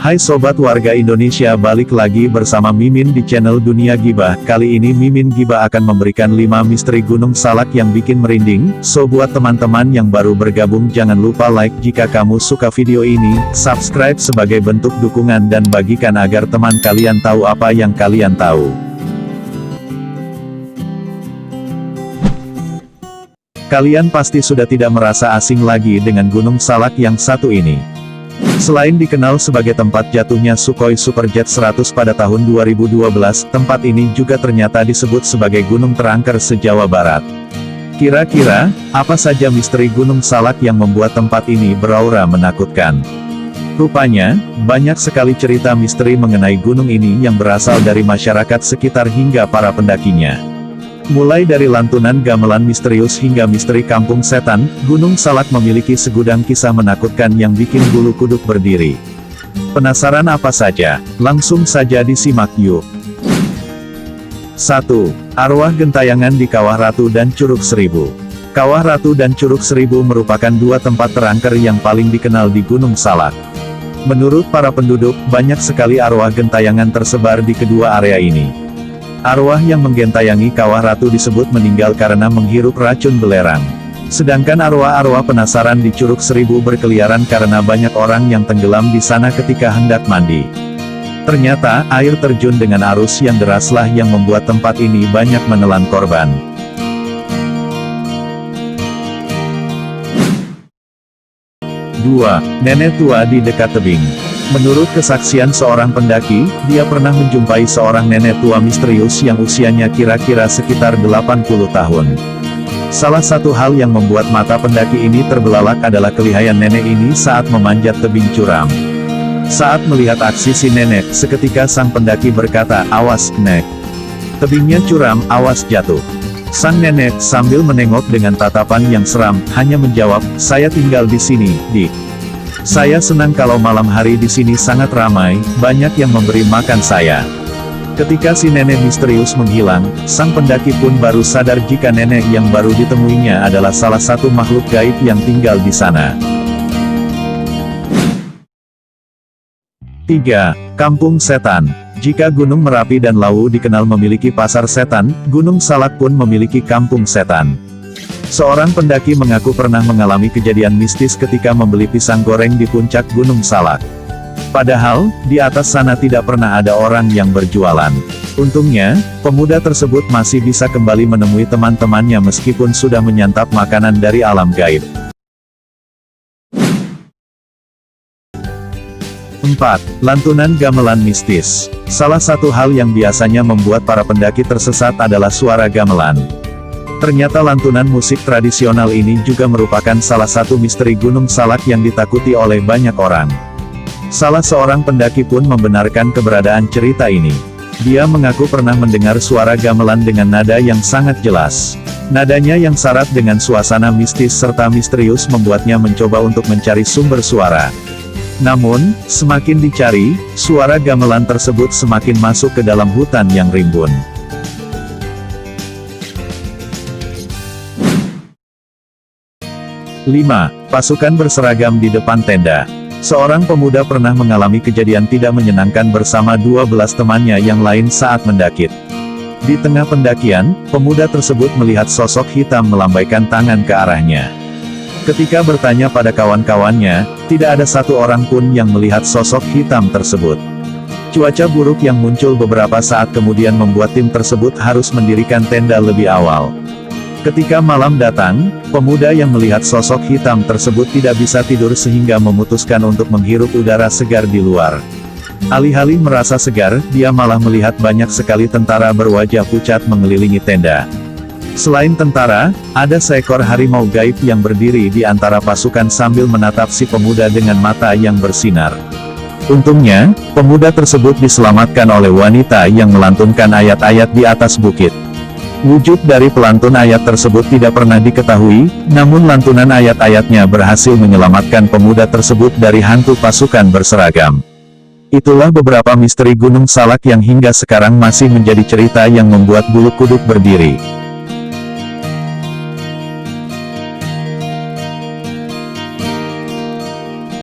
Hai Sobat Warga Indonesia, balik lagi bersama Mimin di channel Dunia Gibah. Kali ini Mimin Gibah akan memberikan 5 misteri Gunung Salak yang bikin merinding. So buat teman-teman yang baru bergabung jangan lupa like jika kamu suka video ini, subscribe sebagai bentuk dukungan dan bagikan agar teman kalian tahu apa yang kalian tahu. Kalian pasti sudah tidak merasa asing lagi dengan Gunung Salak yang satu ini. Selain dikenal sebagai tempat jatuhnya Sukhoi Superjet 100 pada tahun 2012, tempat ini juga ternyata disebut sebagai gunung terangker se-Jawa Barat. Kira-kira, apa saja misteri Gunung Salak yang membuat tempat ini beraura menakutkan? Rupanya, banyak sekali cerita misteri mengenai gunung ini yang berasal dari masyarakat sekitar hingga para pendakinya. Mulai dari lantunan gamelan misterius hingga misteri kampung setan, Gunung Salak memiliki segudang kisah menakutkan yang bikin bulu kuduk berdiri. Penasaran apa saja? Langsung saja disimak yuk. 1. Arwah gentayangan di Kawah Ratu dan Curug Seribu. Kawah Ratu dan Curug Seribu merupakan dua tempat terangker yang paling dikenal di Gunung Salak. Menurut para penduduk, banyak sekali arwah gentayangan tersebar di kedua area ini. Arwah yang menggentayangi Kawah Ratu disebut meninggal karena menghirup racun belerang. Sedangkan arwah-arwah penasaran di Curug Seribu berkeliaran karena banyak orang yang tenggelam di sana ketika hendak mandi. Ternyata, air terjun dengan arus yang deraslah yang membuat tempat ini banyak menelan korban. 2. Nenek tua di dekat tebing. Menurut kesaksian seorang pendaki, dia pernah menjumpai seorang nenek tua misterius yang usianya kira-kira sekitar 80 tahun. Salah satu hal yang membuat mata pendaki ini terbelalak adalah kelihayan nenek ini saat memanjat tebing curam. Saat melihat aksi si nenek, seketika sang pendaki berkata, "Awas, Nek. Tebingnya curam, awas jatuh." Sang nenek sambil menengok dengan tatapan yang seram, hanya menjawab, "Saya tinggal di sini, Dik. Saya senang kalau malam hari di sini sangat ramai, banyak yang memberi makan saya." Ketika si nenek misterius menghilang, sang pendaki pun baru sadar jika nenek yang baru ditemuinya adalah salah satu makhluk gaib yang tinggal di sana. 3. Kampung Setan. Jika Gunung Merapi dan Lawu dikenal memiliki pasar setan, Gunung Salak pun memiliki kampung setan. Seorang pendaki mengaku pernah mengalami kejadian mistis ketika membeli pisang goreng di puncak Gunung Salak. Padahal, di atas sana tidak pernah ada orang yang berjualan. Untungnya, pemuda tersebut masih bisa kembali menemui teman-temannya meskipun sudah menyantap makanan dari alam gaib. 4. Lantunan gamelan mistis. Salah satu hal yang biasanya membuat para pendaki tersesat adalah suara gamelan. Ternyata lantunan musik tradisional ini juga merupakan salah satu misteri Gunung Salak yang ditakuti oleh banyak orang. Salah seorang pendaki pun membenarkan keberadaan cerita ini. Dia mengaku pernah mendengar suara gamelan dengan nada yang sangat jelas. Nadanya yang syarat dengan suasana mistis serta misterius membuatnya mencoba untuk mencari sumber suara. Namun, semakin dicari, suara gamelan tersebut semakin masuk ke dalam hutan yang rimbun. 5. Pasukan berseragam di depan tenda. Seorang pemuda pernah mengalami kejadian tidak menyenangkan bersama 12 temannya yang lain saat mendaki. Di tengah pendakian, pemuda tersebut melihat sosok hitam melambaikan tangan ke arahnya. Ketika bertanya pada kawan-kawannya, tidak ada satu orang pun yang melihat sosok hitam tersebut. Cuaca buruk yang muncul beberapa saat kemudian membuat tim tersebut harus mendirikan tenda lebih awal. Ketika malam datang, pemuda yang melihat sosok hitam tersebut tidak bisa tidur sehingga memutuskan untuk menghirup udara segar di luar. Alih-alih merasa segar, dia malah melihat banyak sekali tentara berwajah pucat mengelilingi tenda. Selain tentara, ada seekor harimau gaib yang berdiri di antara pasukan sambil menatap si pemuda dengan mata yang bersinar. Untungnya, pemuda tersebut diselamatkan oleh wanita yang melantunkan ayat-ayat di atas bukit. Wujud dari pelantun ayat tersebut tidak pernah diketahui, namun lantunan ayat-ayatnya berhasil menyelamatkan pemuda tersebut dari hantu pasukan berseragam. Itulah beberapa misteri Gunung Salak yang hingga sekarang masih menjadi cerita yang membuat bulu kuduk berdiri.